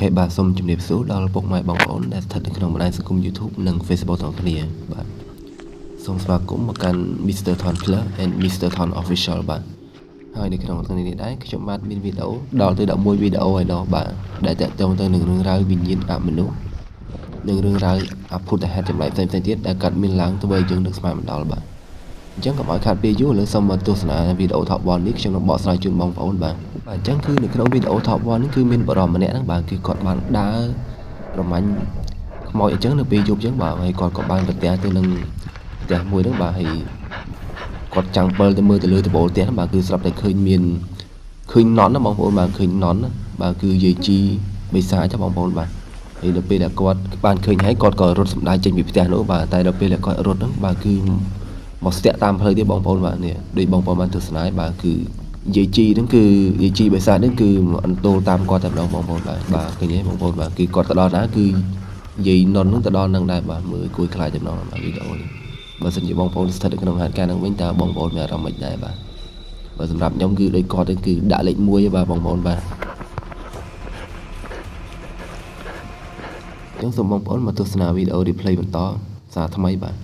ខេបាទសូមជម្រាបសួរដល់ពុកម៉ែបងប្អូនដែលស្ថិតនៅក្នុងបណ្ដាញសង្គម YouTube និង Facebook ទាំងគ្នាបាទសូមស្វាគមន៍មកកាន់ Mr. Thon Plus and Mr. Thon Official បាទហើយនៅក្នុងថ្ងៃនេះដែរខ្ញុំបាទមានវីដេអូដល់ទៅ11វីដេអូហើយដល់បាទដែលតាក់ទងទៅនឹងរឿងរ៉ាវវិញ្ញាណអមនុស្សនិងរឿងរ៉ាវអភូតហេតុចម្លែកផ្សេងៗទៀតដែលកើតមានឡើងទៅឲ្យយើងនឹកស្មានមិនដល់បាទអញ្ចឹងកុំឲ្យខាតពេលយូរឥឡូវសូមមកទស្សនាវីដេអូ Top 1 នេះខ្ញុំនឹងបកស្រាយជូនបងប្អូនបាទអញ្ចឹងគឺនៅក្នុងវីដេអូ Top 1 នេះគឺមានបរិបម្នាក់ហ្នឹងបាទគឺគាត់បានដើរប្រមាញ់ខ្មោចអញ្ចឹងនៅពេលយប់អញ្ចឹងបាទហើយគាត់ក៏បានទៅផ្ទះទៅនឹងផ្ទះមួយហ្នឹងបាទហើយគាត់ចាំងពិលទៅមើលទៅលើដំបូលផ្ទះហ្នឹងបាទគឺស្រាប់តែឃើញមានឃើញនន់ណាបងប្អូនបាទឃើញនន់ណាបាទគឺយាយជីបិសាចបងប្អូនបាទហើយដល់ពេលដែលគាត់បានឃើញហើយគាត់ក៏រត់សម្ដេចចេញពីផ្ទះនោះបាទតែដល់ពេលដែលគាត់រត់ហ្នឹងបាទគឺមកស្ទាក់តាមផ្លូវទៀតបងប្អូនបាទនេះដូចបងប្អូនបានទស្សនាបាទគឺយាយជីហ្នឹងគឺយាយជីបិសាចហ្នឹងគឺអន្ទោលតាមគាត់តែម្ដងបងប្អូនបាទឃើញទេបងប្អូនបាទគឺគាត់ទៅដល់ណាគឺយាយនន់ហ្នឹងទៅដល់ហ្នឹងដែរបាទមើលគួយខ្លាចតែម្ដងបាទវីដេអូនេះបើសិនជាបងប្អូនស្ថិតនៅក្នុងហេតុការណ៍ហ្នឹងវិញតើបងប្អូនមានអារម្មណ៍មិនដែរបាទបើសម្រាប់ខ្ញុំគឺដូចគាត់ហ្នឹងគឺដាក់លេខ1បាទបងប្អូនបាទអញ្ចឹងសូមបងប្អូនមកទស្សនាវីដេអូ replay បន្តសារថ្មីបាទ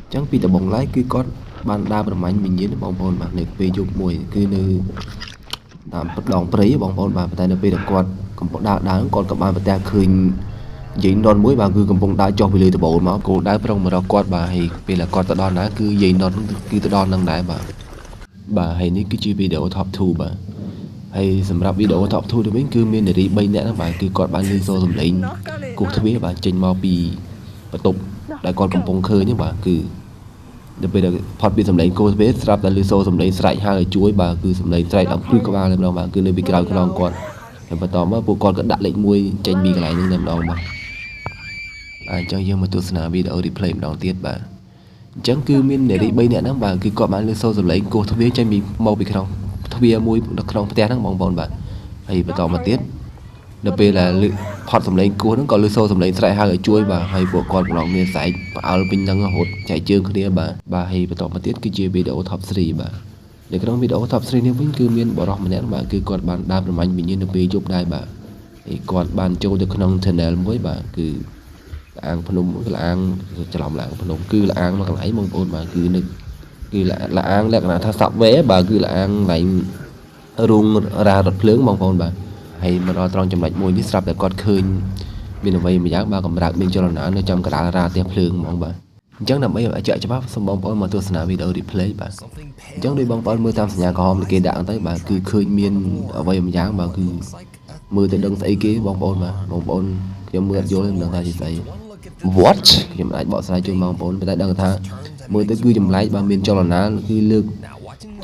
អញ្ចឹងពីដំបូងឡើយគឺគាត់បានដើរប្រមាញ់វិញ្ញាណបងប្អូនបាទនៅពេលយប់មួយគឺនៅតាមដងព្រៃបងប្អូនបាទតែនៅពេលដែលគាត់កំពុងដើរគាត់ក៏បានប្រទះឃើញយាយនន់មួយបាទគឺកំពុងដើរចុះពីលើដំបូលមកគោលដៅប្រុងមករកគាត់បាទហើយពេលដែលគាត់ទៅដល់ណាគឺយាយនន់គឺទៅដល់នឹងដែរបាទហើយនេះគឺជាវីដេអូ Top 2 បាទហើយសម្រាប់វីដេអូ Top 2 នេះវិញគឺមាននារី3នាក់ហ្នឹងបាទគឺគាត់បានឮសូរសំឡេងគោះទ្វារបាទចេញមកពីបន្ទប់ដែលគាត់កំពុងឃើញហ្នឹងបាទគឺដល់ពេលដែលផុតពីសំឡេងគោះទ្វារស្រាប់តែឮសូរសំឡេងស្រែកហៅឲ្យជួយបាទគឺសំឡេងស្រែកដល់ព្រឹកក្បាលតែម្ដងបាទគឺនៅពីក្រោយខ្នងគាត់ហើយបន្តមកពួកគាត់ក៏ដាក់លេខ1ចេញពីកន្លែងហ្នឹងតែម្ដងបាទអញ្ចឹងយើងមកទស្សនាវីដេអូ replay ម្ដងទៀតបាទអញ្ចឹងគឺមាននារី3នាក់ហ្នឹងបាទគឺគាត់បានឮសូរសំឡេងគោះទ្វារចេញមកពីក្នុងទ្វារមួយនៅក្នុងផ្ទះហ្នឹងបងប្អូនបាទហើយបន្តមកទៀតដល់ពេលដែលផុតសំឡេងគោះហ្នឹងក៏ឮសូរសំឡេងស្រែកហៅឲ្យជួយបាទហើយពួកគាត់ម្ដងមានស្រែកផ្អើលពេញហ្នឹងរហូតចែកជើងគ្នាបាទហើយបន្តមកទៀតគឺជាវីដេអូ Top 3 បាទនៅក្នុងវីដេអូ Top 3 នេះវិញគឺមានបរិសម្នាក់បាទគឺគាត់បានដើរប្រមាញ់វិញ្ញាណនៅពេលយប់ដែរបាទហើយគាត់បានចូលទៅក្នុង channel មួយបាទគឺលាងភ្នំគឺលាងច្រឡំលាងភ្នំគឺលាងមកកន្លែងបងប្អូនបាទគឺនឹកគឺលាងលក្ខណៈថាសាប់វែបាទគឺលាងកន្លែងរូងរ៉ារថភ្លើងបងប្អូនបាទហើយមកដល់ត្រង់ចំណុចមួយនេះស្រាប់តែគាត់ឃើញមានអ្វីមួយយ៉ាងបាទកម្រើកមានចលនានៅចំកណ្ដាលរ៉ាផ្ទះភ្លើងហ្មងបាទអញ្ចឹងដើម្បីឲ្យជាក់ច្បាស់សូមបងប្អូនមកទស្សនាវីដេអូ replay បាទអញ្ចឹងដូចបងប្អូនមើលតាមសញ្ញាក្រហមដែលគេដាក់ទៅបាទគឺឃើញមានអ្វីមួយយ៉ាងបាទគឺមើលទៅដឹងស្អីគេបងប្អូនបាទបងប្អូនខ្ញុំមើលអត់យល់មិនដឹងថាជាស្អី what ខ្ញុំអាចបកស្រាយជូនបងប្អូនតែដឹងថាមើលទៅគឺចម្លែកបាទមានចលនាគឺលើក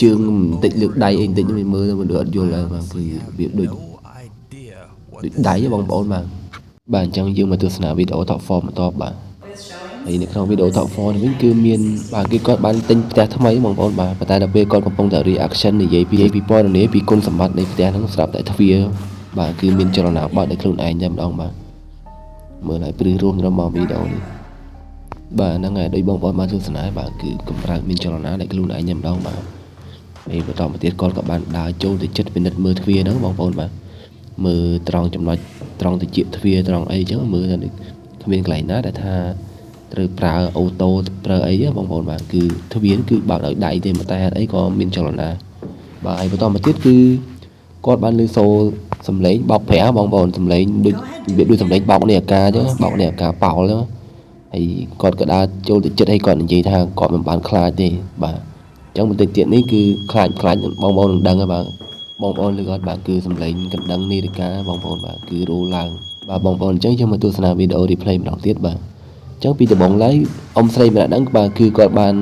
ជើងបន្តិចលើកដៃអីបន្តិចមើលទៅមិនអត់យល់ដែរបាទគឺវាដូចដៃបងប្អូនបាទអញ្ចឹងយើងមកទស្សនាវីដេអូ Top 4 បន្តបាទហើយនៅក្នុងវីដេអូ Top 4 នេះវិញគឺមានបាទគឺគាត់បានទិញផ្ទះថ្មីបងប្អូនបាទប៉ុន្តែដល់ពេលគាត់កំពុងតែ reaction និយាយពីពណ៌នាពីគុណសម្បត្តិនៃផ្ទះហ្នឹងស្រាប់តែទ្វារបាទគឺមានចលនាបត់ដោយខ្លួនឯងតែម្ដងបាទមើលឲ្យព្រឹសរួមក្នុងវីដេអូនេះបាទហ្នឹងហើយដោយបងប្អូនបានទស្សនាបាទគឺកម្រើកមានចលនាដោយខ្លួនឯងតែម្ដងបាទហើយបន្តមកទៀតគាត់ក៏បានដើរចូលទៅចិត្តពិនិត្យមើលទ្វារហ្នឹងបងប្អូនបាទមើលត្រង់ចំណុចត្រង់តិចទ្វារត្រង់អីចឹងមើលថាគ្មានកន្លែងណាដែលថាត្រូវប្រើអូតូប្រើអីបងប្អូនបាទគឺទ្វារគឺបើកដោយដៃទេតែហេតុអីក៏មានចលនាបាទហើយបន្តមកទៀតគឺគាត់បានឮសូរសំឡេងបោកប្រាស់បងប្អូនសំឡេងដូចសំឡេងបោកនៃអាកាសចឹងបោកនៃអាកាសប៉ោលចឹងហើយគាត់ក៏ដើរចូលទៅចិត្តហើយគាត់និយាយថាគាត់មិនបានខ្លាចទេបាទអញ្ចឹងបន្តិចទៀតនេះគឺខ្លាចបងប្អូននឹងដឹងហើយបាទបងប្អូនឮអត់បាទគឺសំឡេងកណ្ដឹងនាฬิកាបងប្អូនបាទគឺរោឡើងបាទបងប្អូនអញ្ចឹងយើងមកទស្សនាវីដេអូ replay ម្ដងទៀតបាទអញ្ចឹងពីដំបូងឡើយអ៊ំស្រីម្នាក់ហ្នឹងបាទគឺគាត់បាន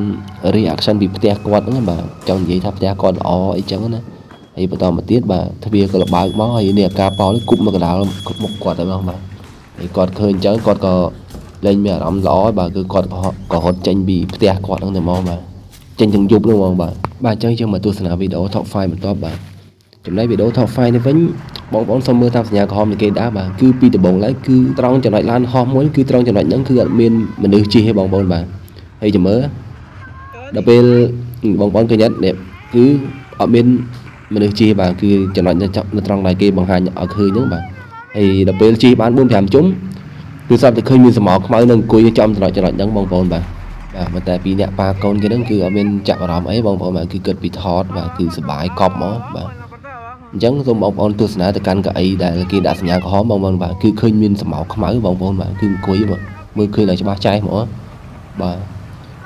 reaction ពីផ្ទះគាត់ហ្នឹងបាទចង់និយាយថាផ្ទះគាត់ល្អអីចឹងណាហើយបន្តមកទៀតបាទទ្វារក៏លបើកមកហើយនេះអាការប៉ោលគប់មកកណ្ដាលមុខគាត់តែម្ដងបាទហើយគាត់ឃើញអញ្ចឹងគាត់ក៏លែងមានអារម្មណ៍ល្អបាទគឺគាត់ក៏រត់ចេញពីផ្ទះគាត់ហ្នឹងតែហ្មងបាទចេញទាំងយប់ហ្នឹងហ្មងបាទអញ្ចឹងយើងមកទស្សនាវីដេអូ Top 5 បន្តបាទចំណែកវីដេអូ Top 5 នេះវិញបងប្អូនសូមមើលតាមសញ្ញាក្រហមដែលគេដាក់បាទគឺពីដំបូងឡើយគឺត្រង់ចំណុចឡានហោះមួយគឺត្រង់ចំណុចហ្នឹងគឺអត់មានមនុស្សជិះទេបងប្អូនបាទហើយចាំមើលដល់ពេលបងប្អូនឃើញអត់នេះគឺអត់មានមនុស្សជិះបាទគឺចំណុចនៅត្រង់ដែលគេបង្ហាញឲ្យឃើញហ្នឹងបាទ thì đợtពេលchi bán 4-5 chúngគឺស្រាប់តែឃើញមានសមោខ្មៅនឹងអង្គុយចំចំណុចហ្នឹងបងប្អូនបាទបាទតែពីអ្នកប៉ាកូនគេហ្នឹងគឺអត់មានចាប់អារម្មណ៍អីបងប្អូនបាទគឺគិតពីថតបាទគឺសប្បាយកប់មកបាទអញ្ចឹងសូមបងប្អូនទស្សនាទៅកាន់កៅអីដែលគេដាក់សញ្ញាក្រហមបងប្អូនបាទគឺឃើញមានសមោខ្មៅបងប្អូនបាទគឺអង្គុយមើលឃើញដល់ច្បាស់ចែកហ្មងបាទ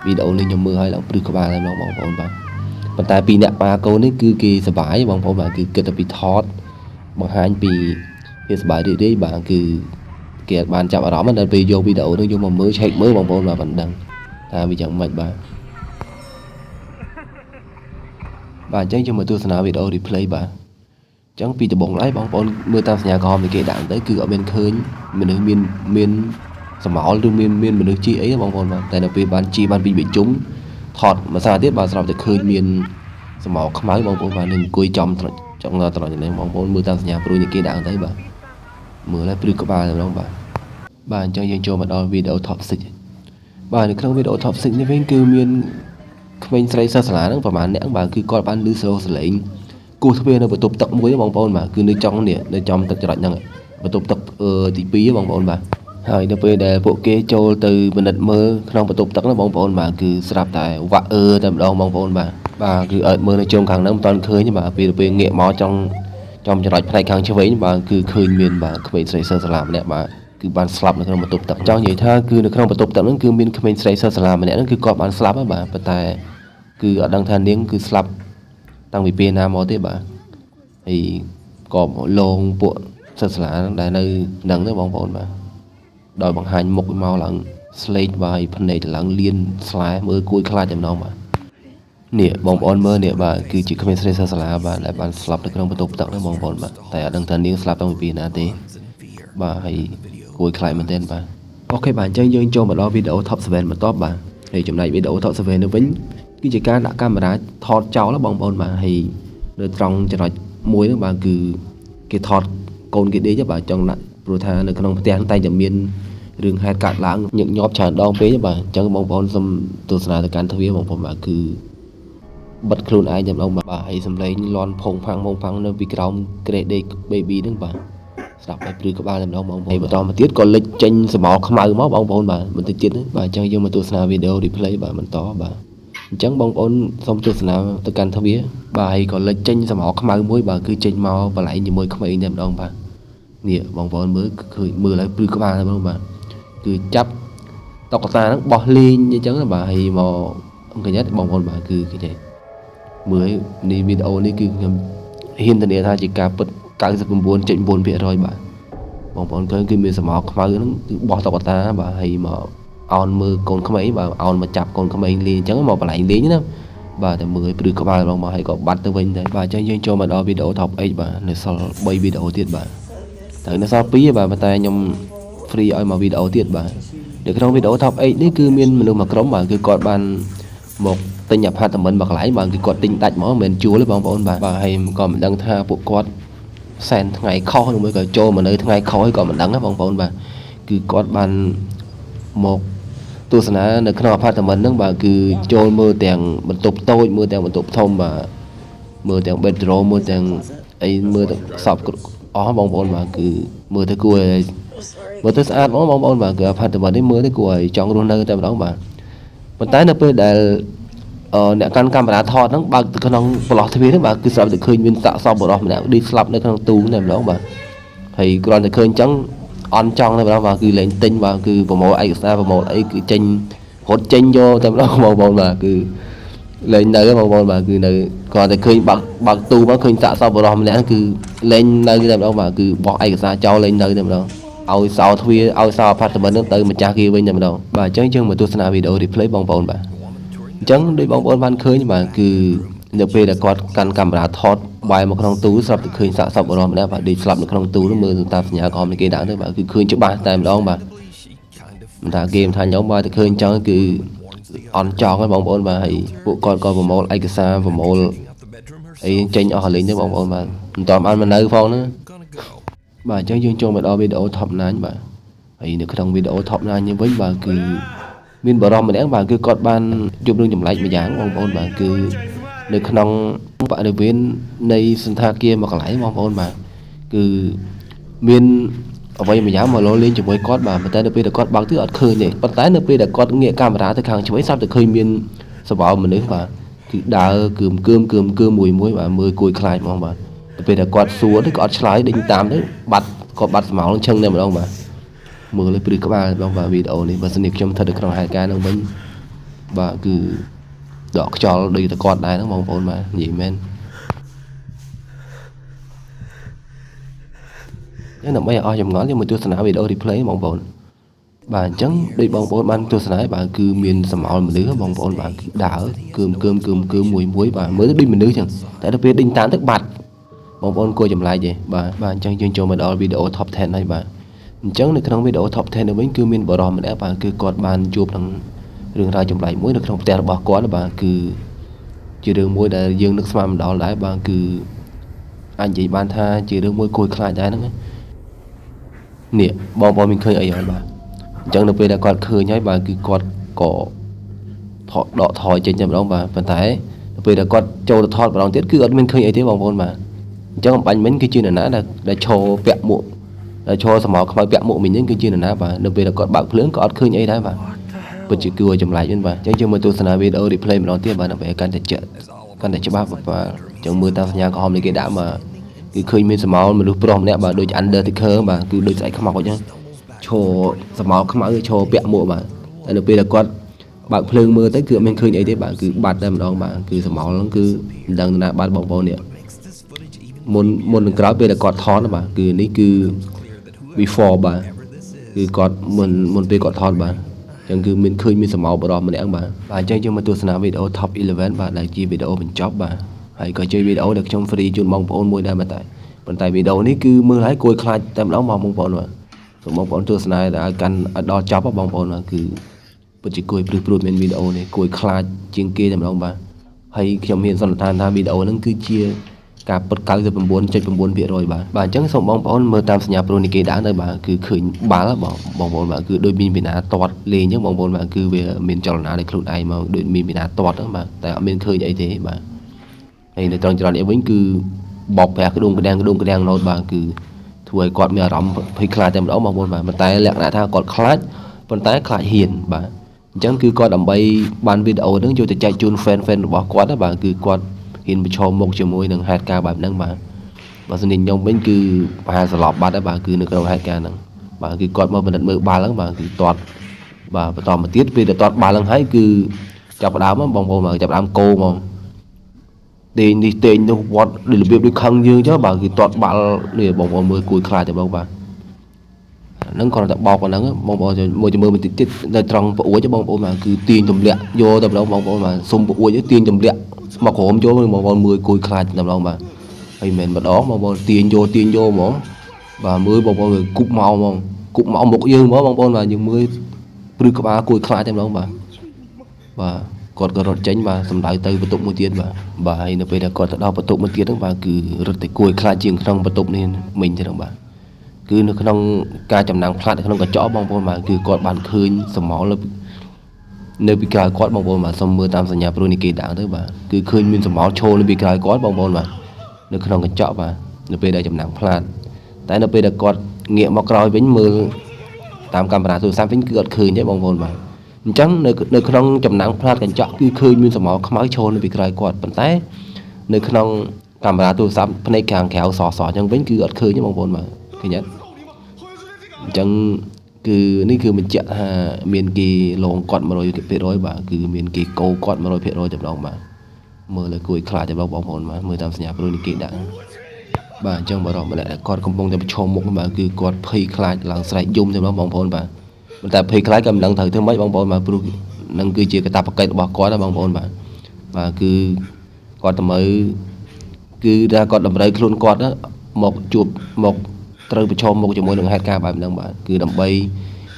វីដេអូនេះខ្ញុំមើលឲ្យឡើងព្រឹសក្បាលតែម្ដងបងប្អូនបាទប៉ុន្តែពីអ្នកប៉ាកូននេះគឺគេសប្បាយបងប្អូនបាទគឺគិតតែពីថតបង្ហាញពីភាពសប្បាយរីករាយបាទគឺគេបានចាប់អារម្មណ៍ដល់ពេលយកវីដេអូនោះយកមកមើលឆែកមើលបងប្អូនបាទមិនដឹងថាវាយ៉ាងម៉េចបាទអញ្ចឹងយើងមកទស្សនាវីដេអូ replay បាទអញ្ចឹងពីដំបូងឡើយបងប្អូនមើលតាមសញ្ញាក្រហមដែលគេដាក់ទៅគឺអត់មានឃើញមនុស្សមានសមោលឬមានមនុស្សជីអីបងប្អូនបាទតែដល់ពេលបានជីបានពីបិជុំថតមួយសារទៀតបាទស្រាប់តែឃើញមានសមោលខ្មៅបងប្អូនបាទនឹងអង្គុយចំត្រង់នេះបងប្អូនមើលតាមសញ្ញាព្រួយដែលគេដាក់ទៅបាទមើលហើយព្រឹកក្បាលតែម្ដងបាទអញ្ចឹងយើងចូលមកដល់វីដេអូ top 6បាទនៅក្នុងវីដេអូ top 6នេះវិញគឺមានក្មេងស្រីសិស្សសាលាហ្នឹងប្រហែលអ្នកបាទគឺគាត់បានឮស្រូរសលេងគោះទ្វារនៅបន្ទប់ទឹកមួយបងប្អូនបាទគឺនៅចំទឹកចរចហ្នឹងបន្ទប់ទឹកទី2បងប្អូនបាទហើយដល់ពេលដែលពួកគេចូលទៅពិនិត្យមើលក្នុងបន្ទប់ទឹកហ្នឹងបងប្អូនបាទគឺស្រាប់តែវាក់តែម្ដងបងប្អូនបាទគឺអើតមើលនៅជុំខាងហ្នឹងមិនទាន់ឃើញបាទពេលងាកមកចំចរចផ្នែកខាងឆ្វេងបាទគឺឃើញមានបាទក្មេងស្រីសិស្សសាលាម្នាក់បាទគឺបានស្លាប់នៅក្នុងបន្ទប់ទឹកចង់និយាយថាគឺនៅក្នុងបន្ទប់ទឹកហ្នឹងគឺមានក្មេងស្រីសិស្សសាលាម្នាក់ហ្នឹងគឺគាត់បានស្លាប់ហើយបាទប៉ុន្តែគឺអត់ដឹងថានាងគឺស្លាប់តាំងពីពេលណាមកទេបាទហើយក៏លងពួកសិស្សសាលាដែលនៅហ្នឹងទៅបងប្អូនបាទដោយបង្ហាញមុខមកឡើងស្លេកបាទភ្នែកឡើងលៀនស្លែមើលគួយខ្លាចតែម្ដងបាទនេះបងប្អូនមើលនេះបាទគឺជាក្មេងស្រីសិស្សសាលាបាទដែលបានស្លាប់នៅក្នុងបន្ទប់ទឹកហ្នឹងបងប្អូនបាទតែអត់ដឹងថានាងស្លាប់តាំងពីពេលណាទេបាទហើយគួយខ្លាចមែនទែនបាទអូខេបាទអញ្ចឹងយើងចូលមកដល់វីដេអូ top 7 បន្ទាប់បាទហើយចំណែកវីដេអូ top 7នេះវិញគឺជាការដាក់កាមេរ៉ាថតចោលបងប្អូនបាទហើយនៅត្រង់ចំណុចមួយហ្នឹងបាទគឺគេថតកូនគេដេកបាទចង់ដាក់ព្រោះថានៅក្នុងផ្ទះតែតែមានរឿងហេតុកាត់ឡើងញឹកញាប់ច្រើនដងពេកបាទអញ្ចឹងបងប្អូនសូមទស្សនាទៅកាន់ទ្វារបងប្អូនបាទគឺបិទខ្លួនឯងតែម្ដងបាទហើយសំឡេងលន់ផុងផាំងនៅពីក្រោមក្រេដេក baby ហ្នឹងបាទស្រាប់តែព្រឺក្បាលតែម្ដងបងប្អូនហើយបន្តមកទៀតក៏លេចចេញសមោលខ្មៅមកបងប្អូនបាទបន្តិចទៀតបាទអញ្ចឹងយើងមកទស្សនាវីដេអូ replay បាទបន្តបាទអញ្ចឹងបងប្អូនសូមទស្សនាទៅកាន់ទ្វារបាទហើយក៏លេចចេញសមោលខ្មៅមួយបាទគឺចេញមកបលែងជាមួយក្មេងតែម្ដងបាទនេះបងប្អូនមើលឃើញមើលហើយព្រឺក្បាលតែម្ដងបាទគឺចាប់តុក្កតាហ្នឹងបោះលេងអញ្ចឹងបាទហើយមកអង្គញ្ញាតបងប្អូនបាទគឺគេមើលនេះវីដេអូនេះគឺខ្ញុំហ៊ានធានាថាជាការពិត 99.4% បាទបងប្អូនឃើញគឺមានសមោលខ្មៅហ្នឹងគឺបោះតុក្កតាបាទហើយមកអោនមើលកូនក្មេងបាទអោនមកចាប់កូនក្មេងលេងអញ្ចឹងមកបលែងលេងណាបាទតែមើលព្រឺក្បាលបងមកហើយក៏បាត់ទៅវិញដែរបាទអញ្ចឹងយើងចូលមកដល់វីដេអូ top 8បាទនៅសល់3វីដេអូទៀតបាទតែនៅសល់2បាទប៉ុន្តែខ្ញុំ free ឲ្យមកវីដេអូទៀតបាទនៅក្នុងវីដេអូ top 8នេះគឺមានមនុស្សមួយក្រុមបាទគឺគាត់បានមកទិញ apartment មកកន្លែងបាទគឺគាត់ទិញដាច់មកមិនមែនជួលទេបងប្អូនបាទហើយក៏មិនដឹងថាពួកគាត់សែនថ្ងៃខុសឬមួយក៏ចូលមកនៅថ្ងៃខុសក៏មិនដឹងដែរបងប្អូនបាទគឺគាត់បានមកទស្សនានៅក្នុង apartment ហ្នឹងបាទគឺចូលមើលទាំងបន្ទប់តូចមើលទាំងបន្ទប់ធំបាទមើលទាំង bedroom មើលទាំងអីមើលទាំងសពអស់បងប្អូនបាទគឺមើលទៅគួរឲ្យមើលទៅស្អាតបងប្អូនបាទគឺ apartment នេះមើលទៅគួរឲ្យចង់រស់នៅតែម្ដងបាទប៉ុន្តែនៅពេលដែលអ្នកកាន់កាមេរ៉ាថតហ្នឹងបើកទៅក្នុងប្រឡោះទ្វារហ្នឹងបាទគឺស្រាប់តែឃើញមានសាកសពបរិសម្នាក់ឌីស្លាប់នៅក្នុងទូតែម្ដងបាទហើយគ្រាន់តែឃើញអញ្ចឹងអន់ចង់តែម្ដងបាទគឺលេងទិញបាទគឺប្រមូលឯកសារប្រមូលអីគឺចេញរត់ចេញយកតែម្ដងបងប្អូនបាទគឺលេងនៅបងប្អូនបាទគឺនៅគ្រាន់តែឃើញបើកទូមកឃើញសាកសពបរិសម្នាក់គឺលេងនៅតែម្ដងបាទគឺបោះឯកសារចោលលេងនៅតែម្ដងឲ្យសោទ្វារឲ្យសោ apartment ហ្នឹងទៅម្ចាស់គេវិញតែម្ដងបាទអញ្ចឹងយើងមកទស្សនាវីដេអូ replay បងប្អូនបាទអញ្ចឹងដោយបងប្អូនបានឃើញបាទគឺនៅពេលដែលគាត់កាន់កាមេរ៉ាថតបែរមកក្នុងទូស្រាប់តែឃើញសាកសពបរិសម្នាក់បាទដេកស្លាប់នៅក្នុងទូនោះមើលតាមសញ្ញាក្រហមគេដាក់ទៅបាទគឺឃើញច្បាស់តែម្ដងបាទមិនថាគេមិនថាខ្ញុំបាទតែឃើញអញ្ចឹងគឺអន់ចង់ហើយបងប្អូនបាទហើយពួកគាត់ក៏ប្រមូលឯកសារប្រមូលអីចេញអស់លេងទៅបងប្អូនបាទមិនតបានមកនៅផងណាបាទអញ្ចឹងយើងចូលមកដល់វីដេអូ top 9 បាទហើយនៅក្នុងវីដេអូ top 9នេះវិញបាទគឺមានបរិសម្នាក់បាទគឺគាត់បានជួបរឿងចម្លែកម្យ៉ាងបងប្អូនបាទគឺនៅក្នុងបរិវេណនៃសន្តាគារមួយកន្លែងបងប្អូនបាទគឺ មានអ្វីម្យ៉ាងមកលោលេងជាមួយគាត់បាទប៉ុន្តែនៅពេលដែលគាត់បើកទិសអត់ឃើញទេប៉ុន្តែនៅពេលដែលគាត់ងាកកាមេរ៉ាទៅខាងឆ្វេងស្រាប់តែឃើញមានសវោមនុស្សបាទគឺដើរគឿមមួយបាទមើលគួយខ្លាចហ្មងបាទទៅពេលដែលគាត់សួរទៅគាត់ឆ្លើយដេញតាមទៅបាត់គាត់បាត់ស្មោលឈឹងតែម្ដងបាទមើលលើព្រឹកក្បាលម្ដងបាទវីដេអូនេះបើសិនជាខ្ញុំស្ថិតនៅក្នុងហេតុការណ៍ហ្នឹងវិញបាទគឺដកខ្យល់ដូចតែគាត់ដែរហ្នឹងបងប្អូនបាទនិយាយមែនចឹងដើម្បីឲ្យអស់ចម្ងល់យើងមកទស្សនាវីដេអូ replay បងប្អូនបាទអញ្ចឹងដូចបងប្អូនបានទស្សនាបាទគឺមានសម្អល់មនុស្សបងប្អូនបាទគឺដើរគឿមមួយបាទមើលទៅដូចមនុស្សចឹងតែដល់ពេលដេញតាមទៅបាត់បងប្អូនគួរចម្លែកទេបាទអញ្ចឹងយើងចូលមកដល់វីដេអូ top 10 ហើយបាទអញ្ចឹងនៅក្នុងវីដេអូ top 10 នេះវិញគឺមានបរិសម្នាក់បាទគឺគាត់បានជួបនឹងរឿងរ៉ាវចម្លែកមួយនៅក្នុងផ្ទះរបស់គាត់បាទគឺជារឿងមួយដែលយើងនឹកស្មានមិនដល់ដែរបាទគឺអាចនិយាយបានថាជារឿងមួយគួរខ្លាចដែរហ្នឹងនេះបងប្អូនមានឃើញអីហើយបាទអញ្ចឹងនៅពេលដែលគាត់ឃើញហើយបាទគឺគាត់ក៏ដកថយចេញតែម្ដងបាទប៉ុន្តែនៅពេលដែលគាត់ចូលទៅថតម្ដងទៀតគឺអត់មានឃើញអីទេបងប្អូនបាទអញ្ចឹងអំបញ្ញមិញគឺជានរណាដែលឈរពាក់មួកដែលឈរសម្ោខ្មៅពាក់មួកមិញហ្នឹងគឺជានរណាបាទនៅពេលដែលគាត់បើកភ្លើងក៏អត់ឃើញអីដែរបាទពិតជាគួរចម្លែកហ្នឹងបាទអញ្ចឹងយើងមកទស្សនាវីដេអូ replay ម្ដងទៀតបាទដើម្បីកាន់តែច្បាស់បាទអញ្ចឹងមើលតាមសញ្ញាក្រហមនេះគេដាក់មកគឺឃើញមានសម្ោមនុស្សប្រុសម្នាក់បាទដូច Undertaker បាទគឺដូចស្អែកខ្មោចហ្នឹងឈរសម្ោខ្មៅឈរពាក់មួកបាទហើយនៅពេលដែលគាត់បើកភ្លើងមើលទៅគឺអត់មានឃើញអីទេបាទគឺបាត់តែម្ដងបាទគឺសម្ោហ្នឹងគឺមិនដឹងណាបាត់បងប្អូននេះមុននឹងក្រោយពេលដែលគាត់ថតបាទគឺនេះគឺ before បាទគឺគាត់មុនពេលគាត់ថតបាទអញ្ចឹងគឺមានឃើញមានសម្ោបរោះម្នាក់បាទអញ្ចឹងយើងមកទស្សនាវីដេអូ top 11បាទដែលជាវីដេអូបញ្ចប់បាទហើយក៏ជាវីដេអូដែលខ្ញុំ free ជូនបងប្អូនមួយដែរបាទប៉ុន្តែវីដេអូនេះគឺមើលហើយគួរខ្លាចតែម្ដងបងប្អូនបាទសូមបងប្អូនទស្សនាឲ្យកាន់ឲ្យដល់ចប់បងប្អូនបាទគឺពិតជាគួរព្រឹកមានវីដេអូនេះគួរខ្លាចជាងគេតែម្ដងបាទហើយខ្ញុំមានសន្និដ្ឋានថាវីដេអូហ្នឹងគឺជាការពិត 99.9% បាទអញ្ចឹងសូមបងប្អូនមើលតាមសញ្ញាប្រូនីគេដាក់ទៅបាទគឺឃើញបាល់បងប្អូនបាទគឺដូចមានវិណាទាត់លេងអញ្ចឹងបងប្អូនបាទគឺវាមានចលនាដោយខ្លួនឯងមកដូចមានវិណាទាត់ហ្នឹងបាទតែអត់មានឃើញអីទេបាទហើយនៅត្រង់ចរន្តនេះវិញគឺបបប្រាក់ក្ដួងក្ដាំងណូតបាទគឺធ្វើឲ្យគាត់មានអារម្មណ៍ភ័យខ្លាចតែម្ដងបងប្អូនបាទប៉ុន្តែលក្ខណៈថាគាត់ខ្លាចប៉ុន្តែខ្លាចហ៊ានបាទអញ្ចឹងគឺគាត់ដើម្បីបានវីដេអូហ្នឹងយកទៅចែកជូន fan របស់គាត់បាទគឺគាត់ហ៊ានប្រឈមមុខជាមួយនឹងហេតុការណ៍បែបហ្នឹងបាទបើសិនជាខ្ញុំវិញគឺប្រហែលស្លាប់បាត់ហើយបាទគឺនៅក្នុងហេតុការណ៍ហ្នឹងបាទគឺគាត់មកពិនិត្យមើលបាល់ហ្នឹងបាទគឺទាត់បាទបន្តមកទៀតពេលដែលទាត់បាល់ហ្នឹងហើយគឺចាប់ផ្ដើមបងប្អូនបាទចាប់ផ្ដើមកោហ្មងទេនេះទេនោះវត្តរបៀបដូចខឹងយើងចឹងបាទគឺទាត់បាល់នេះបងប្អូនមើលគួរខ្លាចតែបងបាទហ្នឹងគ្រាន់តែបោកប៉ុណ្ណឹងបងប្អូនមួយមើលបន្តិចទៀតនៅត្រង់ប្អួយបងប្អូនបាទគឺទាញទម្លាក់យកតែម្ដងបងប្អូនបាទសុំប្អួយទាញទម្លាក់មកក្រោមចូលបងប្អូនមើលគួយខ្លាចតែម្ដងបាទហើយមិនមែនម្ដងបងប្អូនទាញយកហ្មងបាទមើលបងប្អូនគប់មកហ្មងគប់មកមុខយើងហ្មងបងប្អូនបាទយើងមើលព្រឹកក្បាលគួយខ្លាចតែម្ដងបាទគាត់ក៏រត់ចេញបាទសំដៅទៅបន្ទប់មួយទៀតបាទហើយនៅពេលដែលគាត់ទៅដល់បន្ទប់មួយទៀតហ្នឹងបាទគឺរត់តែគួយខ្លាចជាងក្នុងបន្ទប់នេះមិញទេហ្នឹងបាទគឺនៅក្នុងការចំណាំងផ្លាត់នៅក្នុងកញ្ចក់បងប្អូនបាទគឺគាត់បានឃើញសម្ោលនៅពីក្រោយគាត់បងប្អូនបាទសូមមើលតាមសញ្ញាប្រូនីគេដាក់ទៅបាទគឺឃើញមានសម្ោលឈរនៅពីក្រោយគាត់បងប្អូនបាទនៅក្នុងកញ្ចក់បាទនៅពេលដែលចំណាំងផ្លាត់តែនៅពេលដែលគាត់ងាកមកក្រោយវិញមើលតាមកាមេរ៉ាទូរស័ព្ទវិញគឺអត់ឃើញទេបងប្អូនបាទអញ្ចឹងនៅក្នុងចំណាំងផ្លាត់កញ្ចក់គឺឃើញមានសម្ោលខ្មៅឈរនៅពីក្រោយគាត់ប៉ុន្តែនៅក្នុងកាមេរ៉ាទូរស័ព្ទភ្នែកខាងក្រៅសអញ្ចឹងវិញគឺអត់ឃើញទេបងប្អូនបាទឃើញទេអញ្ចឹងគឺនេះគឺបញ្ជាក់ថាមានគេលងគាត់ 100% បាទគឺមានគេកោគាត់ 100% តែម្ដងបាទមើលលើគួយខ្លាចតែបងប្អូនបាទមើលតាមសញ្ញាប្រូនីគេដាក់បាទអញ្ចឹងបរិបម្នាក់គាត់កំពុងតែប្រឈមមុខបាទគឺគាត់ភ័យខ្លាចឡើងស្រែកយំតែម្ដងបងប្អូនបាទប៉ុន្តែភ័យខ្លាចក៏មិនដឹងត្រូវធ្វើម៉េចបងប្អូនបាទព្រោះនឹងគឺជាកាតព្វកិច្ចរបស់គាត់ណាបងប្អូនបាទគឺគាត់ទៅមើលគឺថាគាត់តម្រូវខ្លួនគាត់មកជួបមកត្រូវប្រឈមមុខជាមួយនឹងហេតុការណ៍បែបហ្នឹងបាទគឺដើម្បី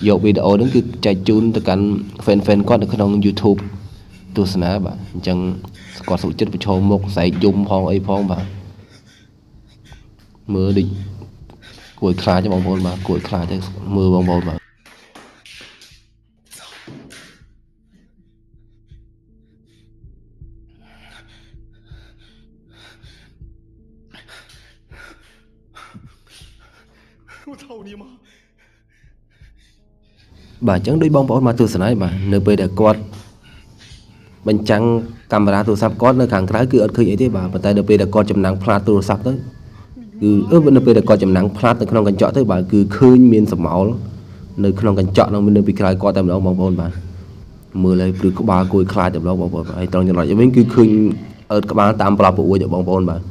យកវីដេអូហ្នឹងគឺចែកជូនទៅកាន់ fan គាត់នៅក្នុង YouTube ទស្សនាបាទអញ្ចឹងគាត់សុខចិត្តប្រឈមមុខស្រែកយំផងអីផងបាទមើលដូចគួរខ្លាចទេបងប្អូនបាទគួរខ្លាចទេមើលបងប្អូនបាទ我操你妈！ បាទអញ្ចឹងដូចបងប្អូនមកទស្សនាបាទនៅពេលដែលគាត់បញ្ចាំងកាមេរ៉ាទូរស័ព្ទគាត់នៅខាងក្រៅគឺអត់ឃើញអីទេបាទប៉ុន្តែនៅពេលដែលគាត់ចំណាំងផ្លាតទូរស័ព្ទទៅគឺនៅពេលដែលគាត់ចំណាំងផ្លាតនៅក្នុងកញ្ចក់ទៅបាទគឺឃើញមានស្រមោលនៅក្នុងកញ្ចក់នោះនៅពីក្រៅគាត់តែម្ដងបងប្អូនបាទមើលហើយព្រឺក្បាលគួយខ្លាចតែម្ដងបងប្អូនហើយត្រង់ចំណុចវិញគឺឃើញអើតក្បាលតាមប្រាប់ប្រួយបងប្អូនបាទ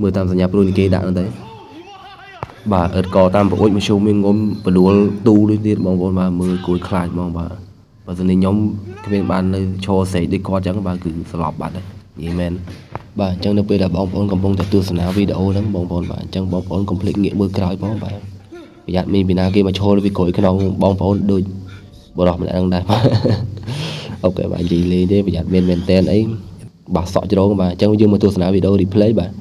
មើលតាមសញ្ញាព្រួយនេះគេដាក់ហ្នឹងទៅបាទអើតកតាមប្រួយមធ្យមមានងុំបដួលទូដូចទៀតបងប្អូនបាទមើលគួយខ្លាចហ្មងបាទបើសិនខ្ញុំគ្មានបាននៅឈរស្រែកដូចគាត់អញ្ចឹងបាទគឺស្លាប់បាត់ហើយនិយាយមែនបាទអញ្ចឹងនៅពេលដែលបងប្អូនកំពុងតែទស្សនាវីដេអូហ្នឹងបងប្អូនបាទអញ្ចឹងបងប្អូនកុំភ្លេចងាកមើលក្រោយផងបាទប្រយ័ត្នមានពីណាគេមកឈរលើពីក្រោយខ្នងបងប្អូនដូចបរោះម្នាក់ហ្នឹងដែរបាទអូខេបាទនិយាយលេងទេប្រយ័ត្នមានមែនតែនអីបាសសក់ជ្រងបាទអញ្ចឹងយើងមកទស្សនាវីដេអូ replay បាទ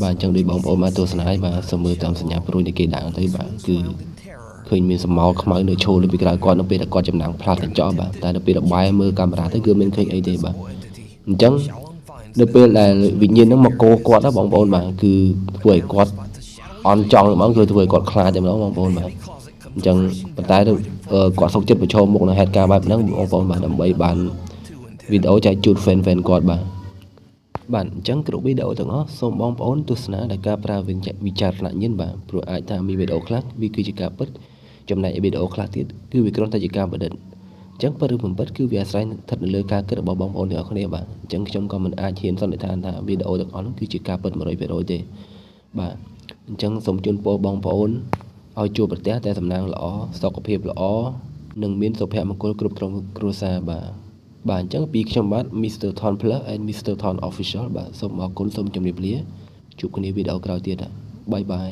បាទអញ្ចឹងដូចបងប្អូនមកទស្សនាហើយបាទសូមមើលតាមសញ្ញាព្រួយដែលគេដាក់ទៅបាទគឺឃើញមានសម្ោលខ្មៅនៅឈរលើពីក្រៅគាត់នៅពេលដែលគាត់ចំណាំងផ្លាត់កញ្ចក់បាទតែនៅពេលដែលបែរមើលកាមេរ៉ាទៅគឺមិនឃើញអីទេបាទអញ្ចឹងនៅពេលដែលវិញ្ញាណហ្នឹងមកកោគាត់ណាបងប្អូនបាទគឺធ្វើឲ្យគាត់អន់ចង់ហ្មងគឺធ្វើឲ្យគាត់ខ្លាចតែម្ដងបងប្អូនបាទអញ្ចឹងប៉ុន្តែគាត់សុខចិត្តប្រឈមមុខនឹងហេតុការណ៍បែបហ្នឹងបងប្អូនបាទដើម្បីបានវីដេអូចែកជូន fan គាត់បាទបាទអញ្ចឹងគ្រប់វីដេអូទាំងអស់សូមបងប្អូនទស្សនាដោយការប្រើវិចារណញ្ញាណបាទព្រោះអាចថាមានវីដេអូខ្លះវាគឺជាការពិតចំណែកវីដេអូខ្លះទៀតគឺវាគ្រាន់តែជាការប្រឌិតអញ្ចឹងពិតឬមិនពិតគឺវាអាស្រ័យស្ថិតនៅលើការគិតរបស់បងប្អូនទាំងអស់គ្នាបាទអញ្ចឹងខ្ញុំក៏មិនអាចហ៊ានសន្និដ្ឋានថាវីដេអូទាំងអស់នោះគឺជាការពិត 100% ទេបាទអញ្ចឹងសូមជូនពរបងប្អូនឲ្យជួបប្រទះតែសំណាងល្អសុខភាពល្អនិងមានសុភមង្គលគ្រប់គ្រងគ្រួសារបាទអញ្ចឹងពីខ្ញុំបាទ Mr. Thon Plus and Mr. Thon Official បាទសូមអរគុណសូមជម្រាបលាជួបគ្នាវីដេអូក្រោយទៀតបាយបាយ